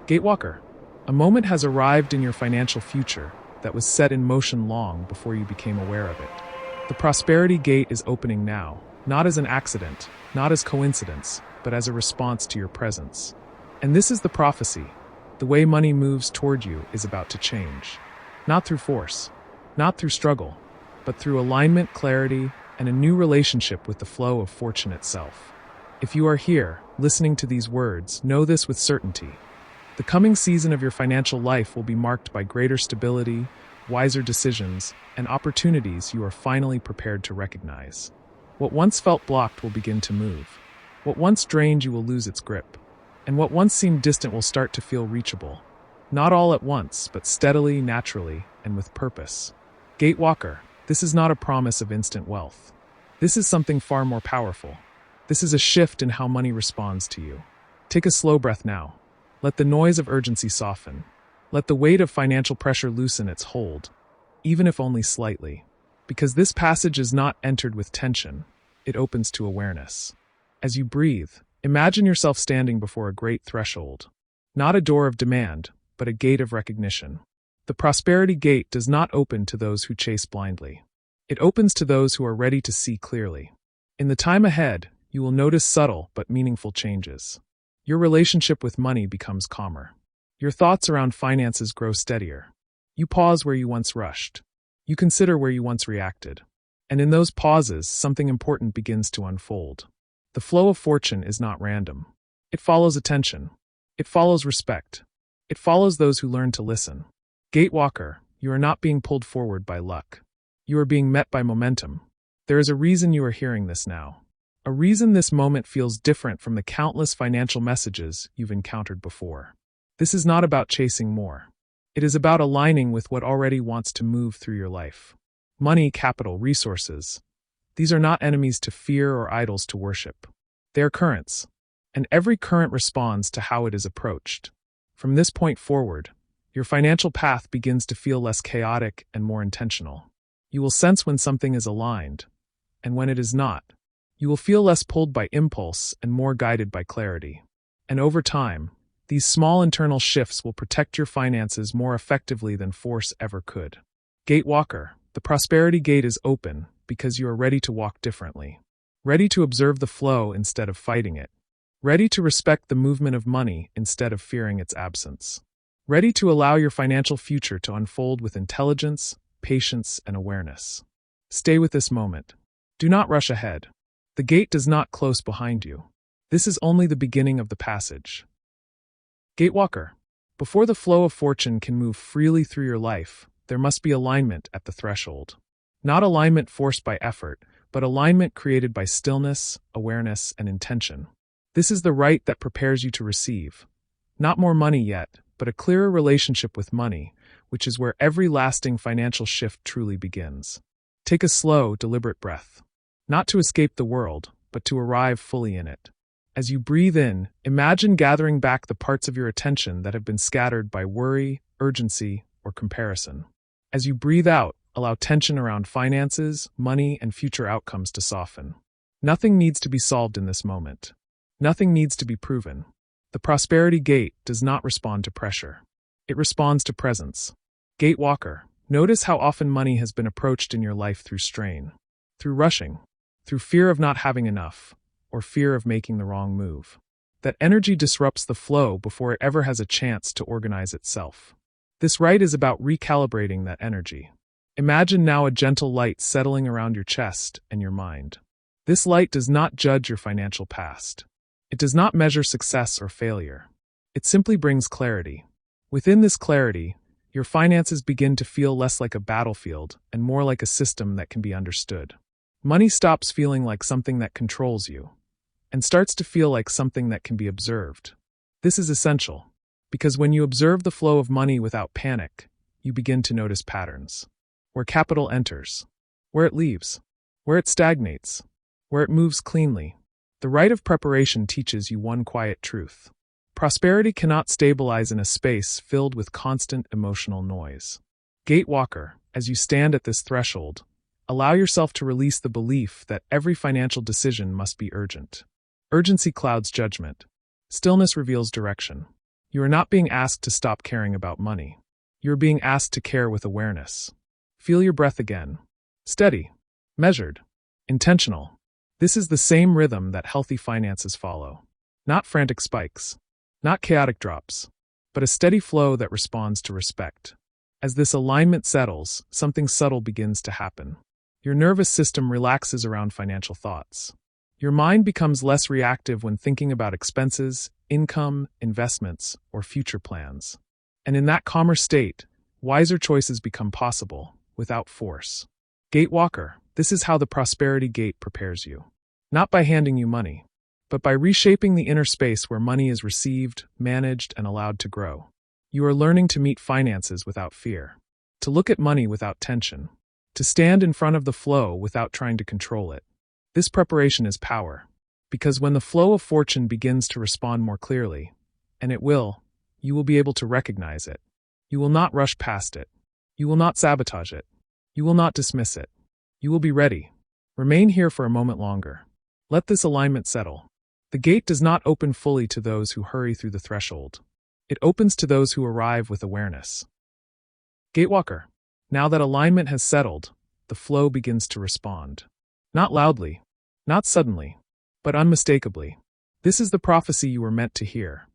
Gatewalker, a moment has arrived in your financial future that was set in motion long before you became aware of it. The prosperity gate is opening now, not as an accident, not as coincidence, but as a response to your presence. And this is the prophecy. The way money moves toward you is about to change. Not through force, not through struggle, but through alignment, clarity, and a new relationship with the flow of fortune itself. If you are here, listening to these words, know this with certainty. The coming season of your financial life will be marked by greater stability, wiser decisions, and opportunities you are finally prepared to recognize. What once felt blocked will begin to move. What once drained you will lose its grip. And what once seemed distant will start to feel reachable. Not all at once, but steadily, naturally, and with purpose. Gatewalker, this is not a promise of instant wealth. This is something far more powerful. This is a shift in how money responds to you. Take a slow breath now. Let the noise of urgency soften. Let the weight of financial pressure loosen its hold, even if only slightly. Because this passage is not entered with tension, it opens to awareness. As you breathe, imagine yourself standing before a great threshold. Not a door of demand, but a gate of recognition. The prosperity gate does not open to those who chase blindly. It opens to those who are ready to see clearly. In the time ahead, you will notice subtle but meaningful changes. Your relationship with money becomes calmer. Your thoughts around finances grow steadier. You pause where you once rushed. You consider where you once reacted. And in those pauses, something important begins to unfold. The flow of fortune is not random. It follows attention. It follows respect. It follows those who learn to listen. Gatewalker, you are not being pulled forward by luck. You are being met by momentum. There is a reason you are hearing this now. A reason this moment feels different from the countless financial messages you've encountered before. This is not about chasing more. It is about aligning with what already wants to move through your life. Money, capital, resources. These are not enemies to fear or idols to worship. They are currents, and every current responds to how it is approached. From this point forward, your financial path begins to feel less chaotic and more intentional. You will sense when something is aligned, and when it is not. You will feel less pulled by impulse and more guided by clarity. And over time, these small internal shifts will protect your finances more effectively than force ever could. Gatewalker, the prosperity gate is open because you are ready to walk differently. Ready to observe the flow instead of fighting it. Ready to respect the movement of money instead of fearing its absence. Ready to allow your financial future to unfold with intelligence, patience, and awareness. Stay with this moment. Do not rush ahead. The gate does not close behind you. This is only the beginning of the passage. Gatewalker, before the flow of fortune can move freely through your life, there must be alignment at the threshold. Not alignment forced by effort, but alignment created by stillness, awareness, and intention. This is the right that prepares you to receive. Not more money yet, but a clearer relationship with money, which is where every lasting financial shift truly begins. Take a slow, deliberate breath. Not to escape the world, but to arrive fully in it. As you breathe in, imagine gathering back the parts of your attention that have been scattered by worry, urgency, or comparison. As you breathe out, allow tension around finances, money, and future outcomes to soften. Nothing needs to be solved in this moment. Nothing needs to be proven. The prosperity gate does not respond to pressure. It responds to presence. Gatewalker, notice how often money has been approached in your life through strain, through rushing, through fear of not having enough, or fear of making the wrong move. That energy disrupts the flow before it ever has a chance to organize itself. This rite is about recalibrating that energy. Imagine now a gentle light settling around your chest and your mind. This light does not judge your financial past. It does not measure success or failure. It simply brings clarity. Within this clarity, your finances begin to feel less like a battlefield and more like a system that can be understood. Money stops feeling like something that controls you and starts to feel like something that can be observed. This is essential because when you observe the flow of money without panic, you begin to notice patterns. Where capital enters, where it leaves, where it stagnates, where it moves cleanly. The rite of preparation teaches you one quiet truth. Prosperity cannot stabilize in a space filled with constant emotional noise. Gatewalker, as you stand at this threshold, allow yourself to release the belief that every financial decision must be urgent. Urgency clouds judgment. Stillness reveals direction. You are not being asked to stop caring about money. You are being asked to care with awareness. Feel your breath again. Steady, measured, intentional. This is the same rhythm that healthy finances follow. Not frantic spikes, not chaotic drops, but a steady flow that responds to respect. As this alignment settles, something subtle begins to happen. Your nervous system relaxes around financial thoughts. Your mind becomes less reactive when thinking about expenses, income, investments, or future plans. And in that calmer state, wiser choices become possible, without force. Gatewalker, this is how the prosperity gate prepares you. Not by handing you money, but by reshaping the inner space where money is received, managed, and allowed to grow. You are learning to meet finances without fear, to look at money without tension, to stand in front of the flow without trying to control it. This preparation is power, because when the flow of fortune begins to respond more clearly, and it will, you will be able to recognize it. You will not rush past it. You will not sabotage it. You will not dismiss it. You will be ready. Remain here for a moment longer. Let this alignment settle. The gate does not open fully to those who hurry through the threshold. It opens to those who arrive with awareness. Gatewalker, now that alignment has settled, the flow begins to respond. Not loudly, not suddenly, but unmistakably. This is the prophecy you were meant to hear.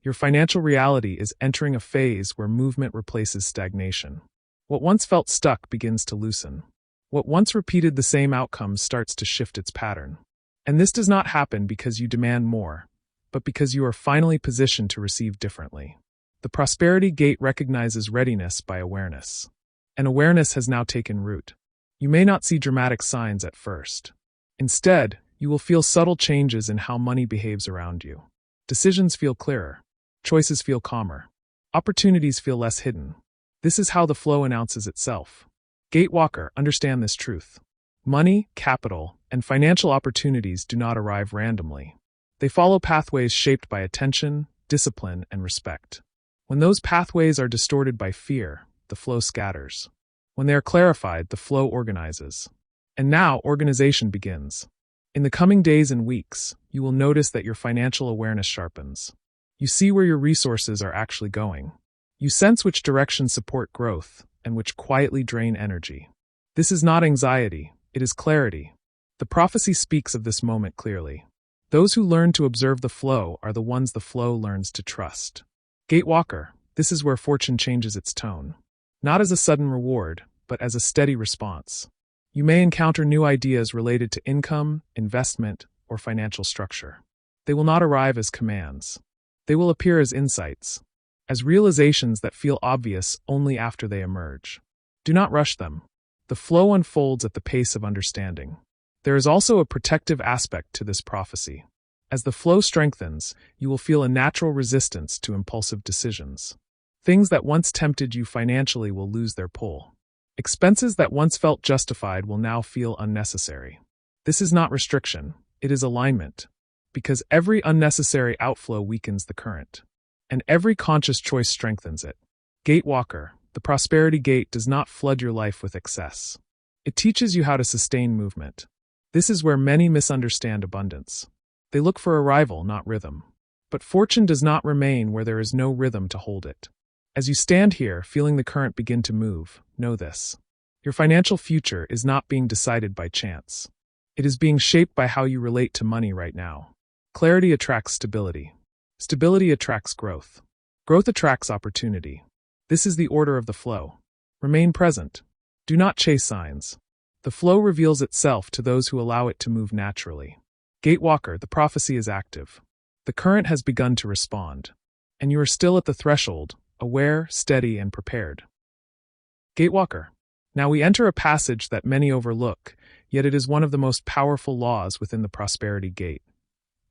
Your financial reality is entering a phase where movement replaces stagnation. What once felt stuck begins to loosen. What once repeated the same outcomes starts to shift its pattern. And this does not happen because you demand more, but because you are finally positioned to receive differently. The prosperity gate recognizes readiness by awareness. And awareness has now taken root. You may not see dramatic signs at first. Instead, you will feel subtle changes in how money behaves around you. Decisions feel clearer. Choices feel calmer. Opportunities feel less hidden. This is how the flow announces itself. Gatewalker, understand this truth. Money, capital, and financial opportunities do not arrive randomly. They follow pathways shaped by attention, discipline, and respect. When those pathways are distorted by fear, the flow scatters. When they are clarified, the flow organizes. And now, organization begins. In the coming days and weeks, you will notice that your financial awareness sharpens. You see where your resources are actually going. You sense which directions support growth and which quietly drain energy. This is not anxiety, it is clarity. The prophecy speaks of this moment clearly. Those who learn to observe the flow are the ones the flow learns to trust. Gatewalker, this is where fortune changes its tone. Not as a sudden reward, but as a steady response. You may encounter new ideas related to income, investment, or financial structure. They will not arrive as commands. They will appear as insights, as realizations that feel obvious only after they emerge. Do not rush them. The flow unfolds at the pace of understanding. There is also a protective aspect to this prophecy. As the flow strengthens, you will feel a natural resistance to impulsive decisions. Things that once tempted you financially will lose their pull. Expenses that once felt justified will now feel unnecessary. This is not restriction, it is alignment. Because every unnecessary outflow weakens the current. And every conscious choice strengthens it. Gatewalker, the prosperity gate does not flood your life with excess. It teaches you how to sustain movement. This is where many misunderstand abundance. They look for arrival, not rhythm. But fortune does not remain where there is no rhythm to hold it. As you stand here, feeling the current begin to move, know this. Your financial future is not being decided by chance. It is being shaped by how you relate to money right now. Clarity attracts stability. Stability attracts growth. Growth attracts opportunity. This is the order of the flow. Remain present. Do not chase signs. The flow reveals itself to those who allow it to move naturally. Gatewalker, the prophecy is active. The current has begun to respond. And you are still at the threshold, aware, steady, and prepared. Gatewalker. Now we enter a passage that many overlook, yet it is one of the most powerful laws within the prosperity gate.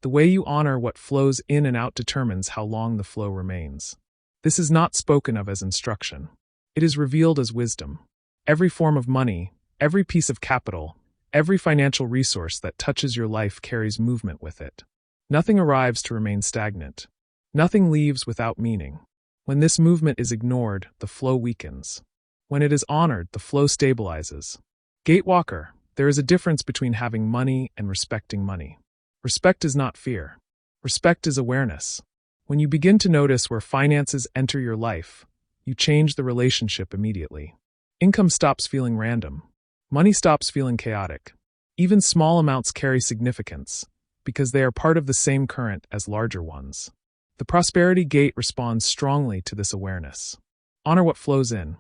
The way you honor what flows in and out determines how long the flow remains. This is not spoken of as instruction. It is revealed as wisdom. Every form of money, every piece of capital, every financial resource that touches your life carries movement with it. Nothing arrives to remain stagnant. Nothing leaves without meaning. When this movement is ignored, the flow weakens. When it is honored, the flow stabilizes. Gatewalker, there is a difference between having money and respecting money. Respect is not fear. Respect is awareness. When you begin to notice where finances enter your life, you change the relationship immediately. Income stops feeling random. Money stops feeling chaotic. Even small amounts carry significance, because they are part of the same current as larger ones. The prosperity gate responds strongly to this awareness. Honor what flows in,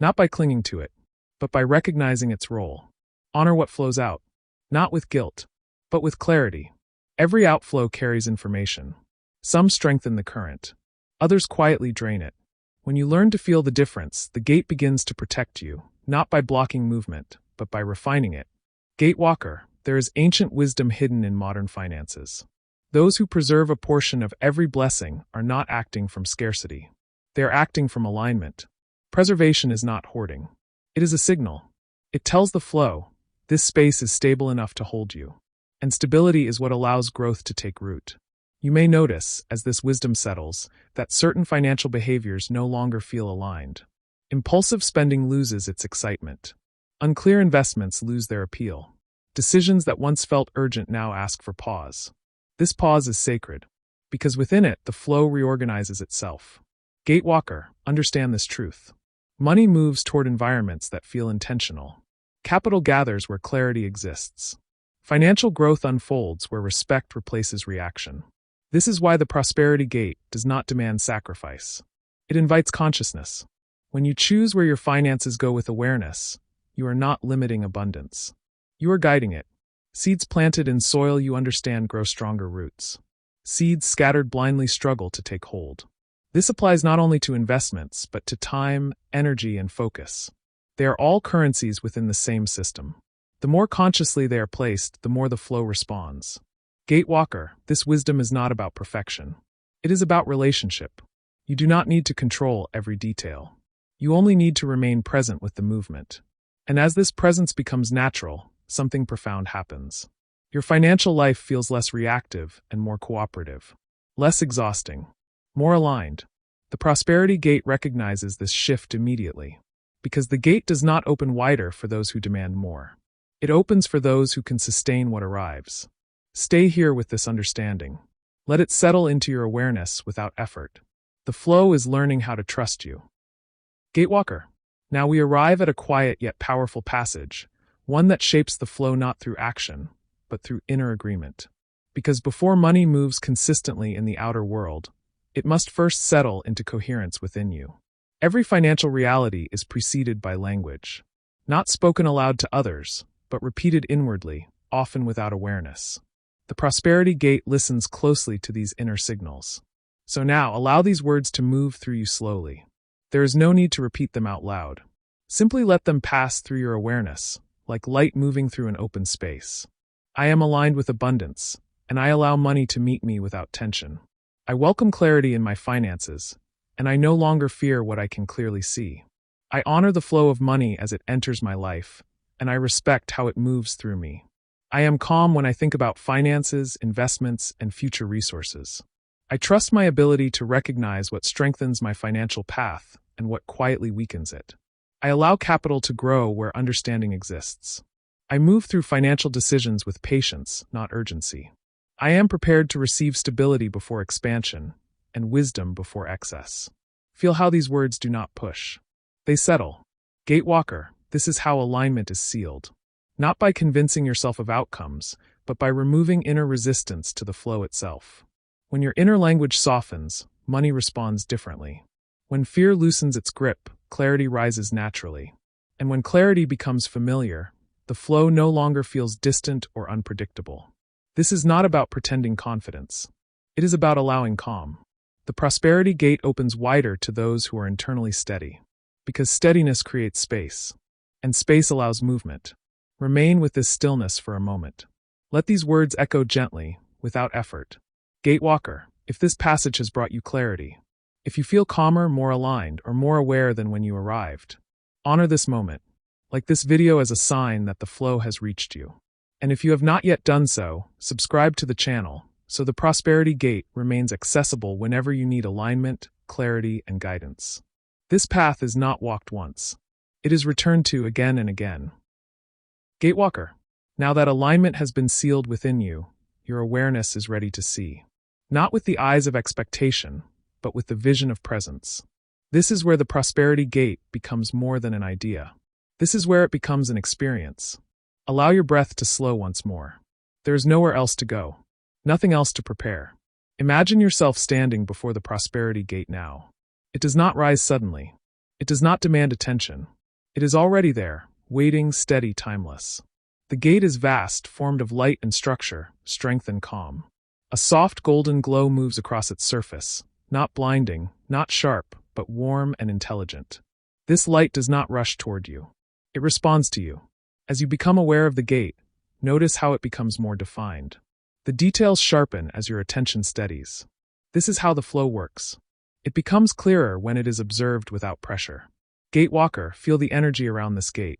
not by clinging to it, but by recognizing its role. Honor what flows out, not with guilt, but with clarity. Every outflow carries information. Some strengthen the current. Others quietly drain it. When you learn to feel the difference, the gate begins to protect you, not by blocking movement, but by refining it. Gatewalker, there is ancient wisdom hidden in modern finances. Those who preserve a portion of every blessing are not acting from scarcity. They are acting from alignment. Preservation is not hoarding. It is a signal. It tells the flow, this space is stable enough to hold you. And stability is what allows growth to take root. You may notice, as this wisdom settles, that certain financial behaviors no longer feel aligned. Impulsive spending loses its excitement. Unclear investments lose their appeal. Decisions that once felt urgent now ask for pause. This pause is sacred, because within it, the flow reorganizes itself. Gatewalker, understand this truth. Money moves toward environments that feel intentional. Capital gathers where clarity exists. Financial growth unfolds where respect replaces reaction. This is why the prosperity gate does not demand sacrifice. It invites consciousness. When you choose where your finances go with awareness, you are not limiting abundance. You are guiding it. Seeds planted in soil you understand grow stronger roots. Seeds scattered blindly struggle to take hold. This applies not only to investments, but to time, energy, and focus. They are all currencies within the same system. The more consciously they are placed, the more the flow responds. Gatewalker, this wisdom is not about perfection. It is about relationship. You do not need to control every detail. You only need to remain present with the movement. And as this presence becomes natural, something profound happens. Your financial life feels less reactive and more cooperative. Less exhausting. More aligned. The prosperity gate recognizes this shift immediately. Because the gate does not open wider for those who demand more. It opens for those who can sustain what arrives. Stay here with this understanding. Let it settle into your awareness without effort. The flow is learning how to trust you. Gatewalker. Now we arrive at a quiet yet powerful passage, one that shapes the flow not through action, but through inner agreement. Because before money moves consistently in the outer world, it must first settle into coherence within you. Every financial reality is preceded by language. Not spoken aloud to others, but repeated inwardly, often without awareness. The prosperity gate listens closely to these inner signals. So now, allow these words to move through you slowly. There is no need to repeat them out loud. Simply let them pass through your awareness, like light moving through an open space. I am aligned with abundance, and I allow money to meet me without tension. I welcome clarity in my finances, and I no longer fear what I can clearly see. I honor the flow of money as it enters my life, and I respect how it moves through me. I am calm when I think about finances, investments, and future resources. I trust my ability to recognize what strengthens my financial path and what quietly weakens it. I allow capital to grow where understanding exists. I move through financial decisions with patience, not urgency. I am prepared to receive stability before expansion and wisdom before excess. Feel how these words do not push. They settle. Gatewalker, this is how alignment is sealed. Not by convincing yourself of outcomes, but by removing inner resistance to the flow itself. When your inner language softens, money responds differently. When fear loosens its grip, clarity rises naturally. And when clarity becomes familiar, the flow no longer feels distant or unpredictable. This is not about pretending confidence. It is about allowing calm. The prosperity gate opens wider to those who are internally steady. Because steadiness creates space. And space allows movement. Remain with this stillness for a moment. Let these words echo gently, without effort. Gatewalker, if this passage has brought you clarity, if you feel calmer, more aligned, or more aware than when you arrived, honor this moment, like this video as a sign that the flow has reached you. And if you have not yet done so, subscribe to the channel, so the prosperity gate remains accessible whenever you need alignment, clarity, and guidance. This path is not walked once. It is returned to again and again. Gatewalker, now that alignment has been sealed within you, your awareness is ready to see. not with the eyes of expectation, but with the vision of presence. This is where the prosperity gate becomes more than an idea. This is where it becomes an experience. Allow your breath to slow once more. There is nowhere else to go, nothing else to prepare. Imagine yourself standing before the prosperity gate now. It does not rise suddenly. It does not demand attention. It is already there, waiting, steady, timeless. The gate is vast, formed of light and structure, strength and calm. A soft golden glow moves across its surface, not blinding, not sharp, but warm and intelligent. This light does not rush toward you. It responds to you. As you become aware of the gate, notice how it becomes more defined. The details sharpen as your attention steadies. This is how the flow works. It becomes clearer when it is observed without pressure. Gate walker, feel the energy around this gate.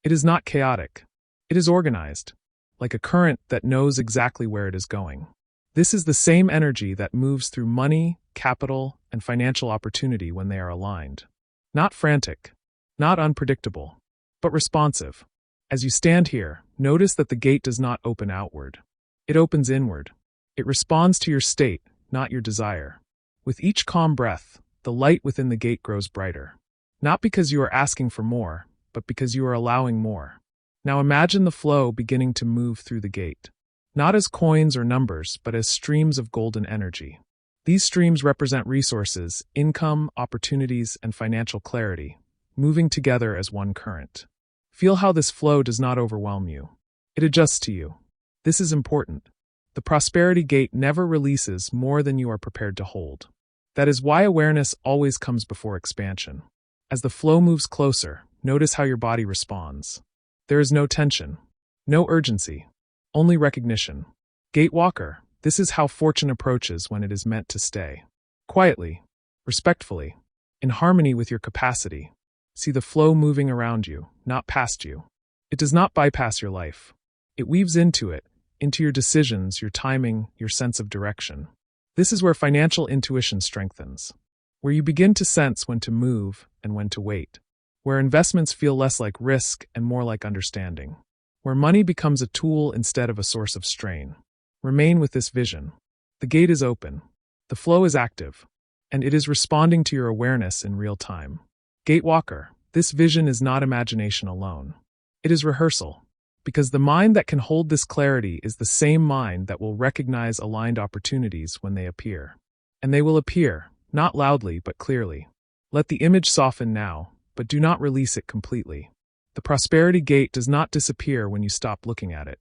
It is not chaotic. It is organized, like a current that knows exactly where it is going. This is the same energy that moves through money, capital, and financial opportunity when they are aligned. Not frantic, not unpredictable, but responsive. As you stand here, notice that the gate does not open outward. It opens inward. It responds to your state, not your desire. With each calm breath, the light within the gate grows brighter. Not because you are asking for more, but because you are allowing more. Now imagine the flow beginning to move through the gate. Not as coins or numbers, but as streams of golden energy. These streams represent resources, income, opportunities, and financial clarity, moving together as one current. Feel how this flow does not overwhelm you. It adjusts to you. This is important. The prosperity gate never releases more than you are prepared to hold. That is why awareness always comes before expansion. As the flow moves closer, notice how your body responds. There is no tension, no urgency, only recognition. Gate walker, this is how fortune approaches when it is meant to stay. Quietly, respectfully, in harmony with your capacity. See the flow moving around you, not past you. It does not bypass your life. It weaves into it, into your decisions, your timing, your sense of direction. This is where financial intuition strengthens, where you begin to sense when to move and when to wait, where investments feel less like risk and more like understanding, where money becomes a tool instead of a source of strain. Remain with this vision. The gate is open, the flow is active, and it is responding to your awareness in real time. Gatewalker, this vision is not imagination alone. It is rehearsal, because the mind that can hold this clarity is the same mind that will recognize aligned opportunities when they appear. And they will appear, not loudly but clearly. Let the image soften now, but do not release it completely. The prosperity gate does not disappear when you stop looking at it.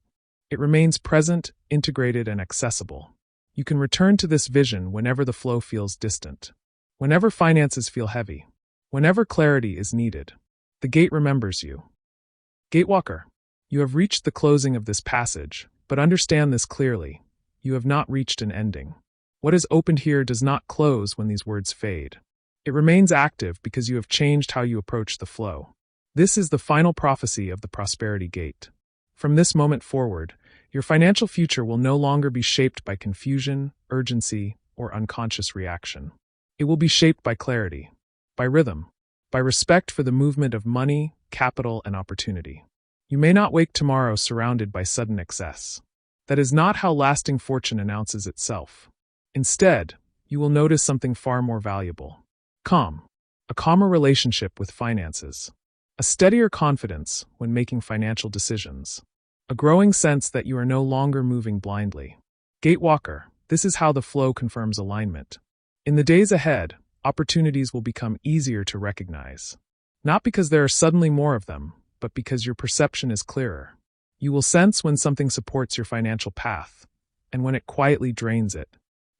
It remains present, integrated, and accessible. You can return to this vision whenever the flow feels distant, whenever finances feel heavy, whenever clarity is needed. The gate remembers you. Gatewalker, you have reached the closing of this passage, but understand this clearly. You have not reached an ending. What is opened here does not close when these words fade. It remains active because you have changed how you approach the flow. This is the final prophecy of the prosperity gate. From this moment forward, your financial future will no longer be shaped by confusion, urgency, or unconscious reaction. It will be shaped by clarity, by rhythm, by respect for the movement of money, capital, and opportunity. You may not wake tomorrow surrounded by sudden excess. That is not how lasting fortune announces itself. Instead, you will notice something far more valuable. Calm, a calmer relationship with finances, a steadier confidence when making financial decisions, a growing sense that you are no longer moving blindly. Gatewalker, this is how the flow confirms alignment. In the days ahead, opportunities will become easier to recognize. Not because there are suddenly more of them, but because your perception is clearer. You will sense when something supports your financial path, and when it quietly drains it.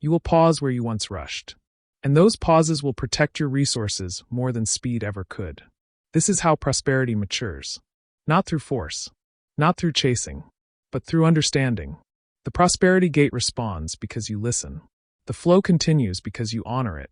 You will pause where you once rushed. And those pauses will protect your resources more than speed ever could. This is how prosperity matures. Not through force, not through chasing, but through understanding. The prosperity gate responds because you listen. The flow continues because you honor it.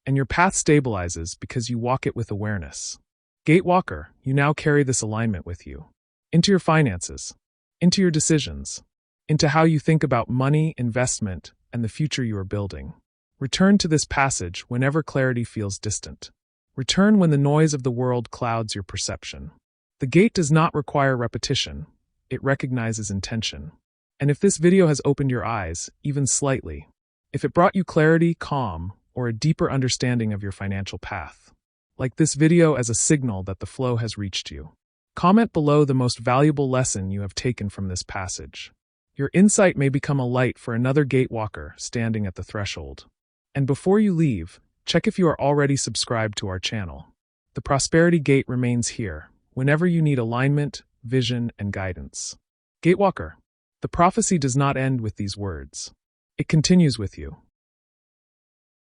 And your path stabilizes because you walk it with awareness. Gatewalker, you now carry this alignment with you. Into your finances, into your decisions, into how you think about money, investment, and the future you are building. Return to this passage whenever clarity feels distant. Return when the noise of the world clouds your perception. The gate does not require repetition. It recognizes intention. And if this video has opened your eyes, even slightly, if it brought you clarity, calm, or a deeper understanding of your financial path. Like this video as a signal that the flow has reached you. Comment below the most valuable lesson you have taken from this passage. Your insight may become a light for another gatewalker standing at the threshold. And before you leave, check if you are already subscribed to our channel. The Prosperity Gate remains here, whenever you need alignment, vision, and guidance. Gatewalker, the prophecy does not end with these words. It continues with you.